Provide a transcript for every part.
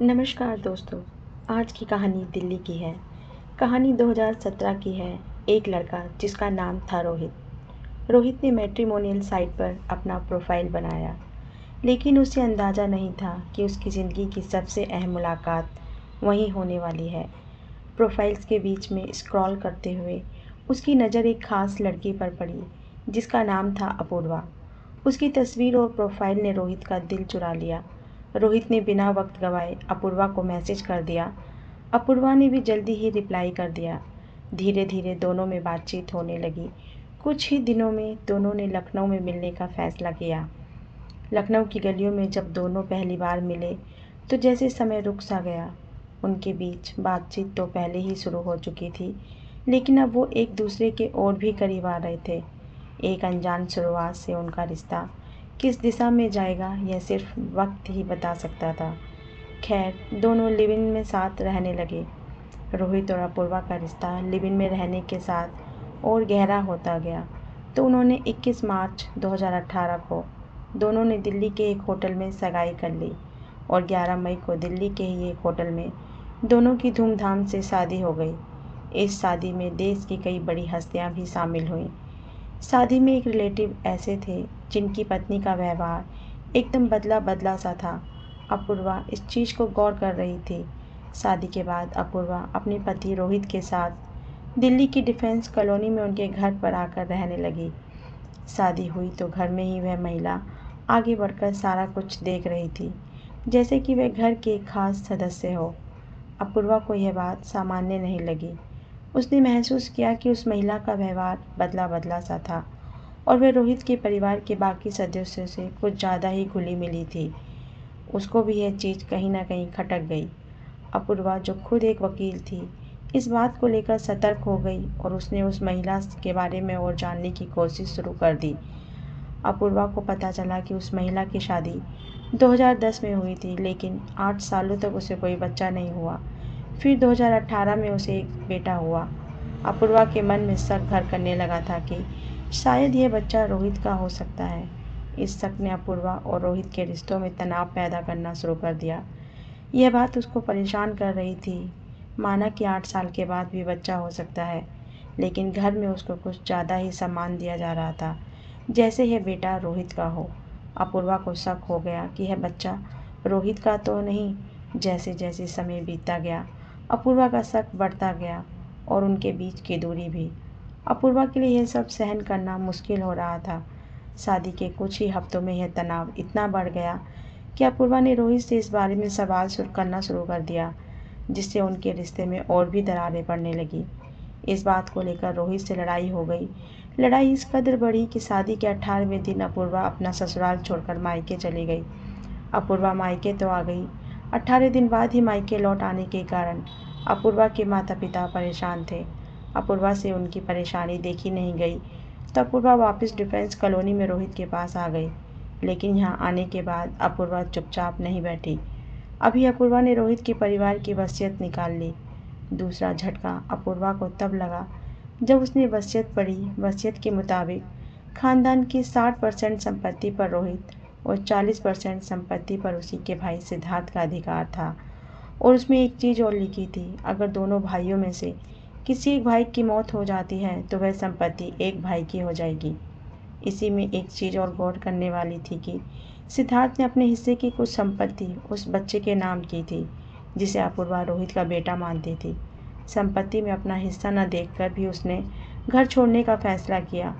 नमस्कार दोस्तों। आज की कहानी दिल्ली की है। कहानी 2017 की है। एक लड़का जिसका नाम था रोहित। रोहित ने मैट्रिमोनियल साइट पर अपना प्रोफाइल बनाया, लेकिन उसे अंदाज़ा नहीं था कि उसकी ज़िंदगी की सबसे अहम मुलाकात वहीं होने वाली है। प्रोफाइल्स के बीच में स्क्रॉल करते हुए उसकी नज़र एक ख़ास लड़की पर पड़ी जिसका नाम था अपूर्वा। उसकी तस्वीर और प्रोफाइल ने रोहित का दिल चुरा लिया। रोहित ने बिना वक्त गवाए अपूर्वा को मैसेज कर दिया। अपूर्वा ने भी जल्दी ही रिप्लाई कर दिया। धीरे धीरे दोनों में बातचीत होने लगी। कुछ ही दिनों में दोनों ने लखनऊ में मिलने का फैसला किया। लखनऊ की गलियों में जब दोनों पहली बार मिले तो जैसे समय रुक सा गया। उनके बीच बातचीत तो पहले ही शुरू हो चुकी थी, लेकिन अब वो एक दूसरे के और भी करीब आ रहे थे। एक अनजान शुरुआत से उनका रिश्ता किस दिशा में जाएगा यह सिर्फ वक्त ही बता सकता था। खैर, दोनों लिव इन में साथ रहने लगे। रोहित और अपूर्वा का रिश्ता लिव इन में रहने के साथ और गहरा होता गया। तो उन्होंने 21 मार्च 2018 को दोनों ने दिल्ली के एक होटल में सगाई कर ली और 11 मई को दिल्ली के ही एक होटल में दोनों की धूमधाम से शादी हो गई। इस शादी में देश की कई बड़ी हस्तियां भी शामिल हुईं। शादी में एक रिलेटिव ऐसे थे जिनकी पत्नी का व्यवहार एकदम बदला बदला सा था। अपूर्वा इस चीज़ को गौर कर रही थी। शादी के बाद अपूर्वा अपने पति रोहित के साथ दिल्ली की डिफेंस कॉलोनी में उनके घर पर आकर रहने लगी। शादी हुई तो घर में ही वह महिला आगे बढ़कर सारा कुछ देख रही थी, जैसे कि वह घर के एक खास सदस्य हो। अपूर्वा को यह बात सामान्य नहीं लगी। उसने महसूस किया कि उस महिला का व्यवहार बदला बदला सा था और वह रोहित के परिवार के बाकी सदस्यों से कुछ ज़्यादा ही घुली मिली थी। उसको भी यह चीज़ कहीं ना कहीं खटक गई। अपूर्वा, जो खुद एक वकील थी, इस बात को लेकर सतर्क हो गई और उसने उस महिला के बारे में और जानने की कोशिश शुरू कर दी। अपूर्वा को पता चला कि उस महिला की शादी 2010 में हुई थी, लेकिन 8 सालों तक उसे कोई बच्चा नहीं हुआ। फिर 2018 में उसे एक बेटा हुआ। अपूर्वा के मन में शक घर करने लगा था कि शायद यह बच्चा रोहित का हो सकता है। इस शक ने अपूर्वा और रोहित के रिश्तों में तनाव पैदा करना शुरू कर दिया। यह बात उसको परेशान कर रही थी। माना कि 8 साल के बाद भी बच्चा हो सकता है, लेकिन घर में उसको कुछ ज़्यादा ही सम्मान दिया जा रहा था, जैसे यह बेटा रोहित का हो। अपूर्वा को शक हो गया कि यह बच्चा रोहित का तो नहीं। जैसे जैसे समय बीतता गया, अपूर्वा का शक बढ़ता गया और उनके बीच की दूरी भी। अपूर्वा के लिए यह सब सहन करना मुश्किल हो रहा था। शादी के कुछ ही हफ्तों में यह तनाव इतना बढ़ गया कि अपूर्वा ने रोहित से इस बारे में सवाल करना शुरू कर दिया, जिससे उनके रिश्ते में और भी दरारें पड़ने लगी। इस बात को लेकर रोहित से लड़ाई हो गई। लड़ाई इस कदर बढ़ी कि शादी के 18वें दिन अपूर्वा अपना ससुराल छोड़कर मायके चली गई। अपूर्वा मायके तो आ गई, 18 दिन बाद ही मायके लौट आने के कारण अपूर्वा के माता पिता परेशान थे। अपूर्वा से उनकी परेशानी देखी नहीं गई तो अपूर्वा वापस डिफेंस कॉलोनी में रोहित के पास आ गई। लेकिन यहाँ आने के बाद अपूर्वा चुपचाप नहीं बैठी। अभी अपूर्वा ने रोहित के परिवार की वसीयत निकाल ली। दूसरा झटका अपूर्वा को तब लगा जब उसने वसीयत पढ़ी। वसीयत के मुताबिक खानदान की 60% संपत्ति पर रोहित और 40% संपत्ति पर उसी के भाई सिद्धार्थ का अधिकार था। और उसमें एक चीज़ और लिखी थी, अगर दोनों भाइयों में से किसी एक भाई की मौत हो जाती है तो वह संपत्ति एक भाई की हो जाएगी। इसी में एक चीज़ और गौर करने वाली थी कि सिद्धार्थ ने अपने हिस्से की कुछ संपत्ति उस बच्चे के नाम की थी जिसे अपूर्वा रोहित का बेटा मानती थी। संपत्ति में अपना हिस्सा न देखकर भी उसने घर छोड़ने का फैसला किया।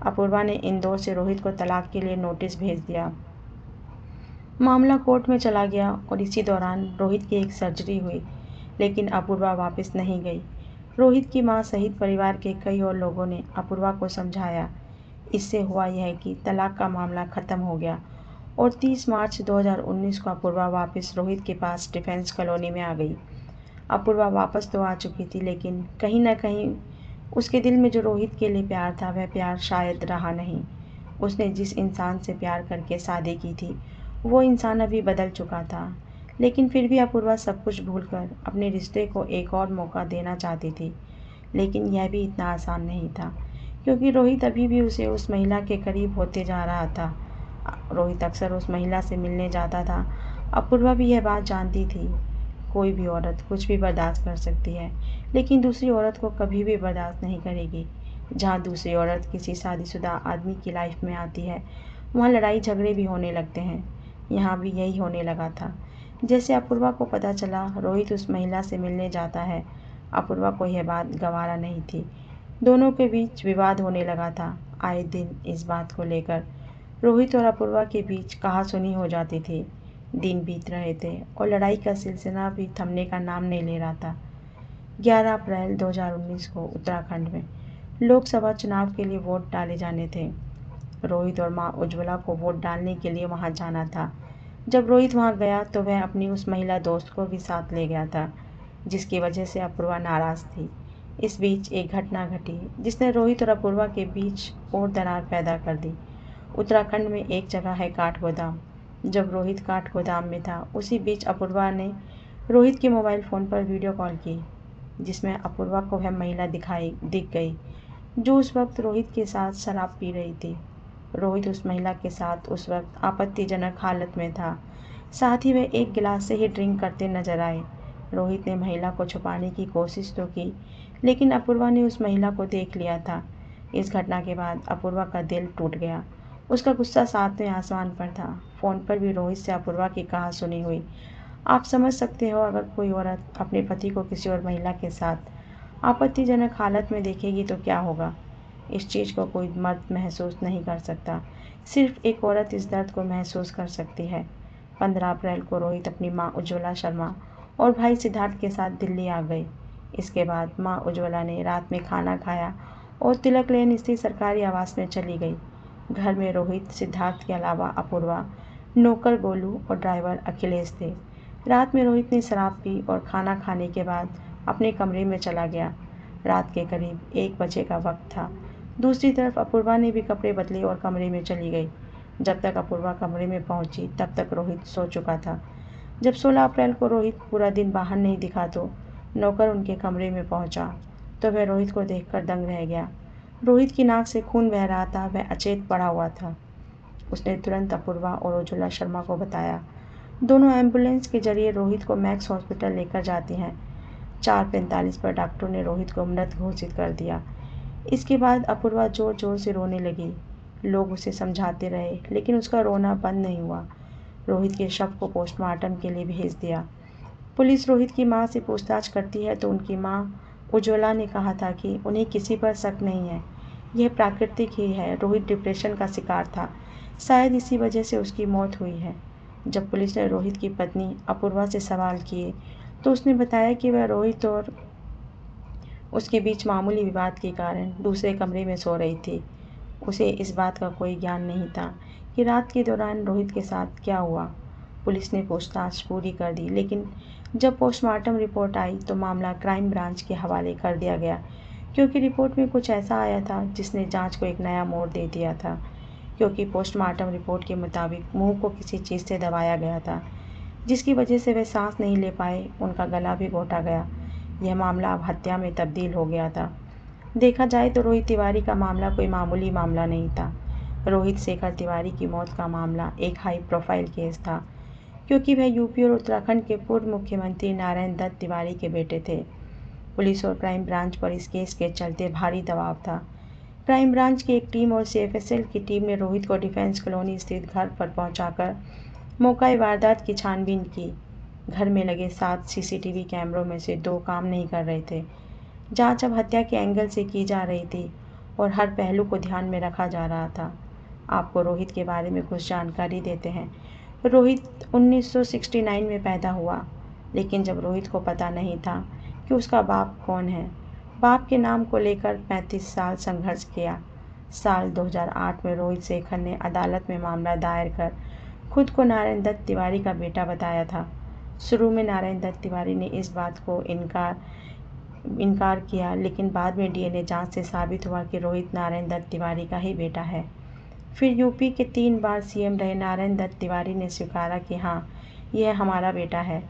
अपूर्वा ने इंदौर से रोहित को तलाक के लिए नोटिस भेज दिया। मामला कोर्ट में चला गया और इसी दौरान रोहित की एक सर्जरी हुई, लेकिन अपूर्वा वापस नहीं गई। रोहित की मां सहित परिवार के कई और लोगों ने अपूर्वा को समझाया। इससे हुआ यह कि तलाक का मामला ख़त्म हो गया और 30 मार्च 2019 को अपूर्वा वापस रोहित के पास डिफेंस कॉलोनी में आ गई। अपूर्वा वापस तो आ चुकी थी, लेकिन कहीं न कहीं उसके दिल में जो रोहित के लिए प्यार था वह प्यार शायद रहा नहीं। उसने जिस इंसान से प्यार करके शादी की थी वो इंसान अभी बदल चुका था, लेकिन फिर भी अपूर्वा सब कुछ भूलकर अपने रिश्ते को एक और मौका देना चाहती थी। लेकिन यह भी इतना आसान नहीं था, क्योंकि रोहित अभी भी उसे उस महिला के करीब होते जा रहा था। रोहित अक्सर उस महिला से मिलने जाता था। अपूर्वा भी यह बात जानती थी। कोई भी औरत कुछ भी बर्दाश्त कर सकती है, लेकिन दूसरी औरत को कभी भी बर्दाश्त नहीं करेगी। जहाँ दूसरी औरत किसी शादीशुदा आदमी की लाइफ में आती है, वहाँ लड़ाई झगड़े भी होने लगते हैं। यहाँ भी यही होने लगा था। जैसे अपूर्वा को पता चला रोहित उस महिला से मिलने जाता है, अपूर्वा को यह बात गवारा नहीं थी। दोनों के बीच विवाद होने लगा था। आए दिन इस बात को लेकर रोहित और अपूर्वा के बीच कहासुनी हो जाती थी। दिन बीत रहे थे और लड़ाई का सिलसिला भी थमने का नाम नहीं ले रहा था। 11 अप्रैल 2019 को उत्तराखंड में लोकसभा चुनाव के लिए वोट डाले जाने थे। रोहित और मां उज्ज्वला को वोट डालने के लिए वहां जाना था। जब रोहित वहां गया तो वह अपनी उस महिला दोस्त को भी साथ ले गया था, जिसकी वजह से अपूर्वा नाराज थी। इस बीच एक घटना घटी जिसने रोहित और अपूर्वा के बीच और दरार पैदा कर दी। उत्तराखंड में एक जगह है काठगोदाम। जब रोहित काठगोदाम में था, उसी बीच अपूर्वा ने रोहित के मोबाइल फ़ोन पर वीडियो कॉल की, जिसमें अपूर्वा को वह महिला दिख गई जो उस वक्त रोहित के साथ शराब पी रही थी। रोहित उस महिला के साथ उस वक्त आपत्तिजनक हालत में था। साथ ही वे एक गिलास से ही ड्रिंक करते नजर आए। रोहित ने महिला को छुपाने की कोशिश तो की, लेकिन अपूर्वा ने उस महिला को देख लिया था। इस घटना के बाद अपूर्वा का दिल टूट गया। उसका गुस्सा सातवें आसमान पर था। फ़ोन पर भी रोहित से अपूर्वा की कहासुनी हुई। आप समझ सकते हो, अगर कोई औरत अपने पति को किसी और महिला के साथ आपत्तिजनक हालत में देखेगी तो क्या होगा। इस चीज़ को कोई मर्द महसूस नहीं कर सकता, सिर्फ एक औरत इस दर्द को महसूस कर सकती है। 15 अप्रैल को रोहित अपनी मां उज्ज्वला शर्मा और भाई सिद्धार्थ के साथ दिल्ली आ गई। इसके बाद मां उज्ज्वला ने रात में खाना खाया और तिलक लेन स्थित सरकारी आवास में चली गई। घर में रोहित, सिद्धार्थ के अलावा अपूर्वा, नौकर गोलू और ड्राइवर अखिलेश थे। रात में रोहित ने शराब पी और खाना खाने के बाद अपने कमरे में चला गया। रात के करीब 1 बजे का वक्त था। दूसरी तरफ अपूर्वा ने भी कपड़े बदले और कमरे में चली गई। जब तक अपूर्वा कमरे में पहुंची तब तक रोहित सो चुका था। जब 16 अप्रैल को रोहित पूरा दिन बाहर नहीं दिखा तो नौकर उनके कमरे में पहुंचा तो वह रोहित को देखकर दंग रह गया। रोहित की नाक से खून बह रहा था, वह अचेत पड़ा हुआ था। उसने तुरंत अपूर्वा और उज्ज्वला शर्मा को बताया। दोनों एम्बुलेंस के जरिए रोहित को मैक्स हॉस्पिटल लेकर जाती हैं। 4:45 पर डॉक्टरों ने रोहित को मृत घोषित कर दिया। इसके बाद अपूर्वा ज़ोर ज़ोर से रोने लगी। लोग उसे समझाते रहे, लेकिन उसका रोना बंद नहीं हुआ। रोहित के शव को पोस्टमार्टम के लिए भेज दिया। पुलिस रोहित की मां से पूछताछ करती है तो उनकी मां उज्ज्वला ने कहा था कि उन्हें किसी पर शक नहीं है, यह प्राकृतिक ही है। रोहित डिप्रेशन का शिकार था, शायद इसी वजह से उसकी मौत हुई है। जब पुलिस ने रोहित की पत्नी अपूर्वा से सवाल किए तो उसने बताया कि वह रोहित और उसके बीच मामूली विवाद के कारण दूसरे कमरे में सो रही थी। उसे इस बात का कोई ज्ञान नहीं था कि रात के दौरान रोहित के साथ क्या हुआ। पुलिस ने पूछताछ पूरी कर दी, लेकिन जब पोस्टमार्टम रिपोर्ट आई तो मामला क्राइम ब्रांच के हवाले कर दिया गया, क्योंकि रिपोर्ट में कुछ ऐसा आया था जिसने जांच को एक नया मोड़ दे दिया था। क्योंकि पोस्टमार्टम रिपोर्ट के मुताबिक मुंह को किसी चीज़ से दबाया गया था, जिसकी वजह से वे सांस नहीं ले पाए, उनका गला भी घोटा गया। यह मामला अब हत्या में तब्दील हो गया था। देखा जाए तो रोहित तिवारी का मामला कोई मामूली मामला नहीं था। रोहित शेखर तिवारी की मौत का मामला एक हाई प्रोफाइल केस था, क्योंकि वह यूपी और उत्तराखंड के पूर्व मुख्यमंत्री नारायण दत्त तिवारी के बेटे थे। पुलिस और क्राइम ब्रांच पर इस केस के चलते भारी दबाव था। क्राइम ब्रांच की एक टीम और सीएफएसएल की टीम ने रोहित को डिफेंस कॉलोनी स्थित घर पर पहुंचाकर मौका वारदात की छानबीन की। घर में लगे 7 सीसीटीवी कैमरों में से 2 काम नहीं कर रहे थे। जांच अब हत्या के एंगल से की जा रही थी और हर पहलू को ध्यान में रखा जा रहा था। आपको रोहित के बारे में कुछ जानकारी देते हैं। रोहित 1969 में पैदा हुआ, लेकिन जब रोहित को पता नहीं था कि उसका बाप कौन है। बाप के नाम को लेकर 35 साल संघर्ष किया। साल 2008 में रोहित शेखर ने अदालत में मामला दायर कर खुद को नारायण दत्त तिवारी का बेटा बताया था। शुरू में नारायण दत्त तिवारी ने इस बात को इनकार किया, लेकिन बाद में डीएनए जांच से साबित हुआ कि रोहित नारायण दत्त तिवारी का ही बेटा है। फिर यूपी के 3 बार सीएम रहे नारायण दत्त तिवारी ने स्वीकारा कि हाँ, यह हमारा बेटा है।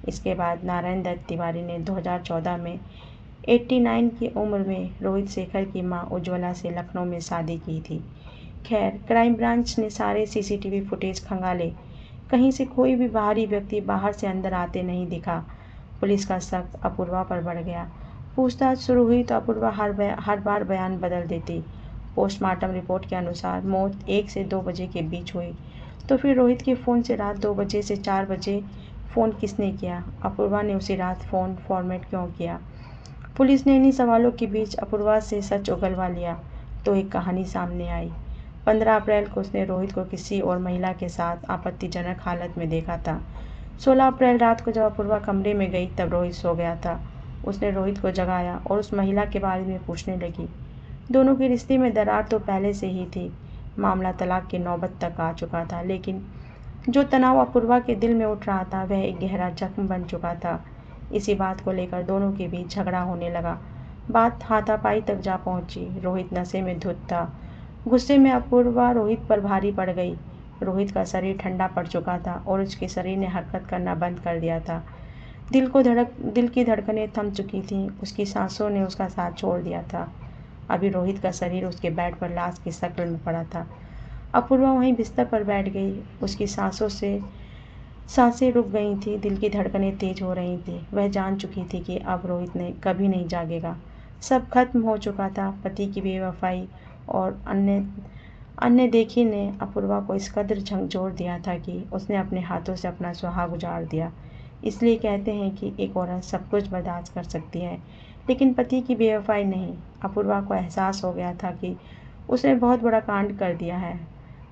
इसके बाद नारायण दत्त तिवारी ने 2014 में 89 की उम्र में रोहित शेखर की मां उज्ज्वला से लखनऊ में शादी की थी। खैर, क्राइम ब्रांच ने सारे सीसीटीवी फुटेज खंगाले। कहीं से कोई भी बाहरी व्यक्ति बाहर से अंदर आते नहीं दिखा। पुलिस का शक अपूर्वा पर बढ़ गया। पूछताछ शुरू हुई तो अपूर्वा हर बार बयान बदल देती। पोस्टमार्टम रिपोर्ट के अनुसार मौत 1 से 2 बजे के बीच हुई। तो फिर रोहित के फ़ोन से रात 2 बजे से 4 बजे फ़ोन किसने किया? अपूर्वा ने उसी रात फ़ोन फॉर्मेट क्यों किया? पुलिस ने इन्हीं सवालों के बीच अपूर्वा से सच उगलवा लिया तो एक कहानी सामने आई। 15 अप्रैल को उसने रोहित को किसी और महिला के साथ आपत्तिजनक हालत में देखा था। 16 अप्रैल रात को जब अपूर्वा कमरे में गई तब रोहित सो गया था। उसने रोहित को जगाया और उस महिला के बारे में पूछने लगी। दोनों के रिश्ते में दरार तो पहले से ही थी। मामला तलाक की नौबत तक आ चुका था, लेकिन जो तनाव अपूर्वा के दिल में उठ रहा था वह एक गहरा जख्म बन चुका था। इसी बात को लेकर दोनों के बीच झगड़ा होने लगा। बात हाथापाई तक जा पहुंची। रोहित नशे में धुत था। गुस्से में अपूर्वा रोहित पर भारी पड़ गई। रोहित का शरीर ठंडा पड़ चुका था और उसके शरीर ने हरकत करना बंद कर दिया था। दिल की धड़कनें थम चुकी थीं। उसकी सांसों ने उसका साथ छोड़ दिया था। अभी रोहित का शरीर उसके बेड पर लाश की शक्ल में पड़ा था। अपूर्वा वहीं बिस्तर पर बैठ गई। उसकी सांसें रुक गई थीं, दिल की धड़कनें तेज हो रही थीं। वह जान चुकी थी कि अब रोहित ने कभी नहीं जागेगा। सब खत्म हो चुका था। पति की बेवफाई और अन्य देखी ने अपूर्वा को इस कदर झकझोर दिया था कि उसने अपने हाथों से अपना सुहाग उजाड़ दिया। इसलिए कहते हैं कि एक औरत सब कुछ बर्दाश्त कर सकती है, लेकिन पति की बेवफाई नहीं। अपूर्वा को एहसास हो गया था कि उसने बहुत बड़ा कांड कर दिया है।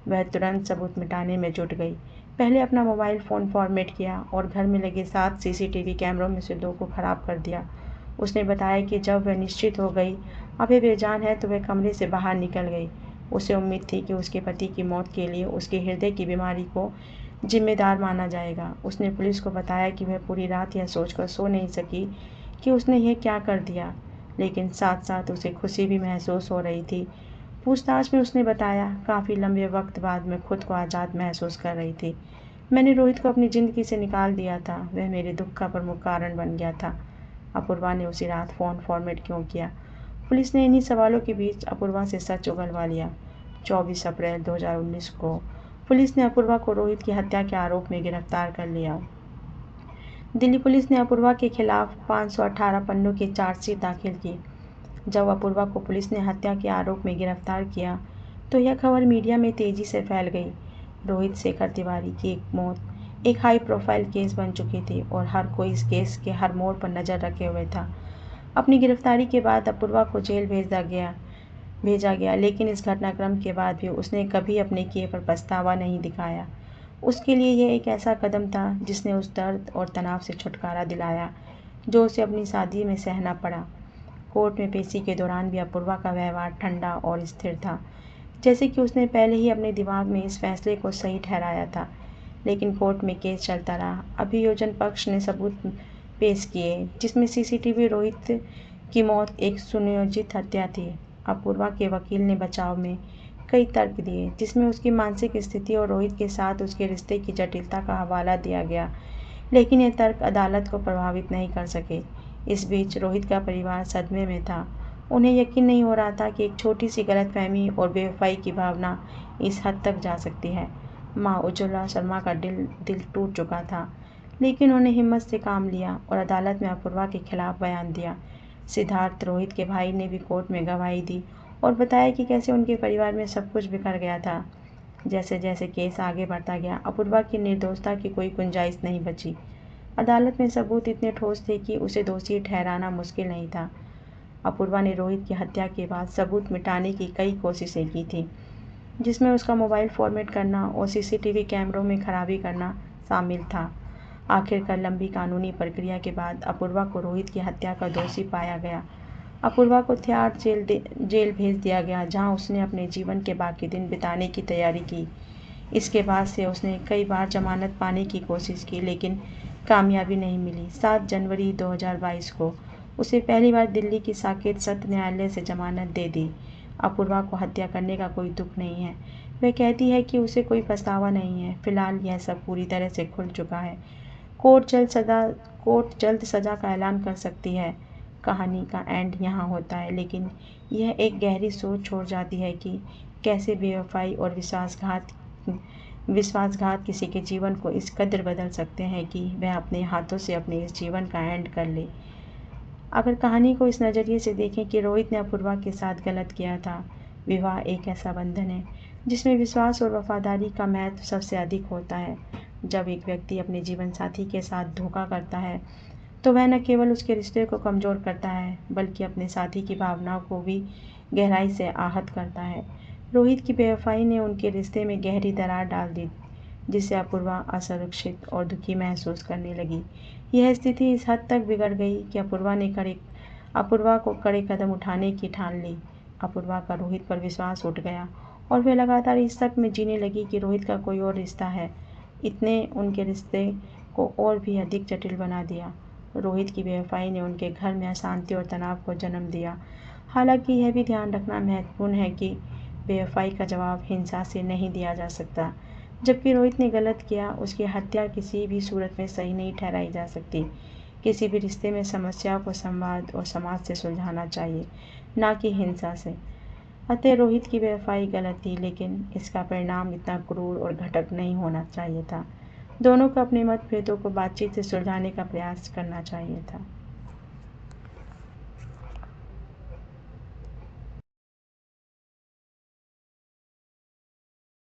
वह तुरंत सबूत मिटाने में जुट गई। पहले अपना मोबाइल फ़ोन फॉर्मेट किया और घर में लगे 7 सीसीटीवी कैमरों में से 2 को ख़राब कर दिया। उसने बताया कि जब वह निश्चित हो गई अब वह बेजान है तो वह कमरे से बाहर निकल गई। उसे उम्मीद थी कि उसके पति की मौत के लिए उसके हृदय की बीमारी को जिम्मेदार माना जाएगा। उसने पुलिस को बताया कि वह पूरी रात यह सोचकर सो नहीं सकी कि उसने यह क्या कर दिया, लेकिन साथ साथ उसे खुशी भी महसूस हो रही थी। पूछताछ में उसने बताया, काफ़ी लंबे वक्त बाद मैं खुद को आज़ाद महसूस कर रही थी। मैंने रोहित को अपनी ज़िंदगी से निकाल दिया था। वह मेरे दुख का प्रमुख कारण बन गया था। अपूर्वा ने उसी रात फ़ोन फॉर्मेट क्यों किया? पुलिस ने इन्हीं सवालों के बीच अपूर्वा से सच उगलवा लिया। 24 अप्रैल 2019 को पुलिस ने अपूर्वा को रोहित की हत्या के आरोप में गिरफ्तार कर लिया। दिल्ली पुलिस ने अपूर्वा के खिलाफ 518 पन्नों की चार्जशीट दाखिल की। जब अपूर्वा को पुलिस ने हत्या के आरोप में गिरफ्तार किया तो यह खबर मीडिया में तेजी से फैल गई। रोहित शेखर तिवारी की एक मौत एक हाई प्रोफाइल केस बन चुकी थी और हर कोई इस केस के हर मोड़ पर नज़र रखे हुए था। अपनी गिरफ्तारी के बाद अपूर्वा को जेल भेजा गया, लेकिन इस घटनाक्रम के बाद भी उसने कभी अपने किए पर पछतावा नहीं दिखाया। उसके लिए यह एक ऐसा कदम था जिसने उस दर्द और तनाव से छुटकारा दिलाया जो उसे अपनी शादी में सहना पड़ा। कोर्ट में पेशी के दौरान भी अपूर्वा का व्यवहार ठंडा और स्थिर था, जैसे कि उसने पहले ही अपने दिमाग में इस फैसले को सही ठहराया था। लेकिन कोर्ट में केस चलता रहा। अभियोजन पक्ष ने सबूत पेश किए जिसमें सीसीटीवी रोहित की मौत एक सुनियोजित हत्या थी। अपूर्वा के वकील ने बचाव में कई तर्क दिए जिसमें उसकी मानसिक स्थिति और रोहित के साथ उसके रिश्ते की जटिलता का हवाला दिया गया, लेकिन ये तर्क अदालत को प्रभावित नहीं कर सके। इस बीच रोहित का परिवार सदमे में था। उन्हें यकीन नहीं हो रहा था कि एक छोटी सी गलतफहमी और बेवफाई की भावना इस हद तक जा सकती है। माँ उज्ज्वला शर्मा का दिल टूट चुका था, लेकिन उन्होंने हिम्मत से काम लिया और अदालत में अपूर्वा के खिलाफ बयान दिया। सिद्धार्थ, रोहित के भाई, ने भी कोर्ट में गवाही दी और बताया कि कैसे उनके परिवार में सब कुछ बिखर गया था। जैसे जैसे केस आगे बढ़ता गया, अपूर्वा की निर्दोषता की कोई गुंजाइश नहीं बची। अदालत में सबूत इतने ठोस थे कि उसे दोषी ठहराना मुश्किल नहीं था। अपूर्वा ने रोहित की हत्या के बाद सबूत मिटाने की कई कोशिशें की थी, जिसमें उसका मोबाइल फॉर्मेट करना और सीसीटीवी कैमरों में खराबी करना शामिल था। आखिरकार लंबी कानूनी प्रक्रिया के बाद अपूर्वा को रोहित की हत्या का दोषी पाया गया। अपूर्वा को तिहाड़ जेल भेज दिया गया, जहां उसने अपने जीवन के बाकी दिन बिताने की तैयारी की। इसके बाद से उसने कई बार जमानत पाने की कोशिश की, लेकिन कामयाबी नहीं मिली। 7 जनवरी 2022 को उसे पहली बार दिल्ली की साकेत सत्र न्यायालय से जमानत दे दी। अपूर्वा को हत्या करने का कोई दुख नहीं है। वह कहती है कि उसे कोई पछतावा नहीं है। फिलहाल यह सब पूरी तरह से खुल चुका है। कोर्ट जल्द सज़ा का ऐलान कर सकती है। कहानी का एंड यहाँ होता है, लेकिन यह एक गहरी सोच छोड़ जाती है कि कैसे बेवफाई और विश्वासघात किसी के जीवन को इस कदर बदल सकते हैं कि वह अपने हाथों से अपने इस जीवन का एंड कर ले। अगर कहानी को इस नज़रिए से देखें कि रोहित ने अपूर्वा के साथ गलत किया था। विवाह एक ऐसा बंधन है जिसमें विश्वास और वफादारी का महत्व सबसे अधिक होता है। जब एक व्यक्ति अपने जीवन साथी के साथ धोखा करता है तो वह न केवल उसके रिश्ते को कमज़ोर करता है बल्कि अपने साथी की भावनाओं को भी गहराई से आहत करता है। रोहित की बेवफाई ने उनके रिश्ते में गहरी दरार डाल दी, जिससे अपूर्वा असुरक्षित और दुखी महसूस करने लगी। यह स्थिति इस हद तक बिगड़ गई कि अपूर्वा को कड़े कदम उठाने की ठान ली। अपूर्वा का रोहित पर विश्वास उठ गया और वह लगातार इस शक में जीने लगी कि रोहित का कोई और रिश्ता है। इतने उनके रिश्ते को और भी अधिक जटिल बना दिया। रोहित की बेवफाई ने उनके घर में अशांति और तनाव को जन्म दिया। हालांकि यह भी ध्यान रखना महत्वपूर्ण है कि बेवफाई का जवाब हिंसा से नहीं दिया जा सकता। जबकि रोहित ने गलत किया, उसकी हत्या किसी भी सूरत में सही नहीं ठहराई जा सकती। किसी भी रिश्ते में समस्या को संवाद और समाज से सुलझाना चाहिए, ना कि हिंसा से। अतः रोहित की बेवफाई गलत थी, लेकिन इसका परिणाम इतना क्रूर और घातक नहीं होना चाहिए था। दोनों को अपने मतभेदों को बातचीत से सुलझाने का प्रयास करना चाहिए था।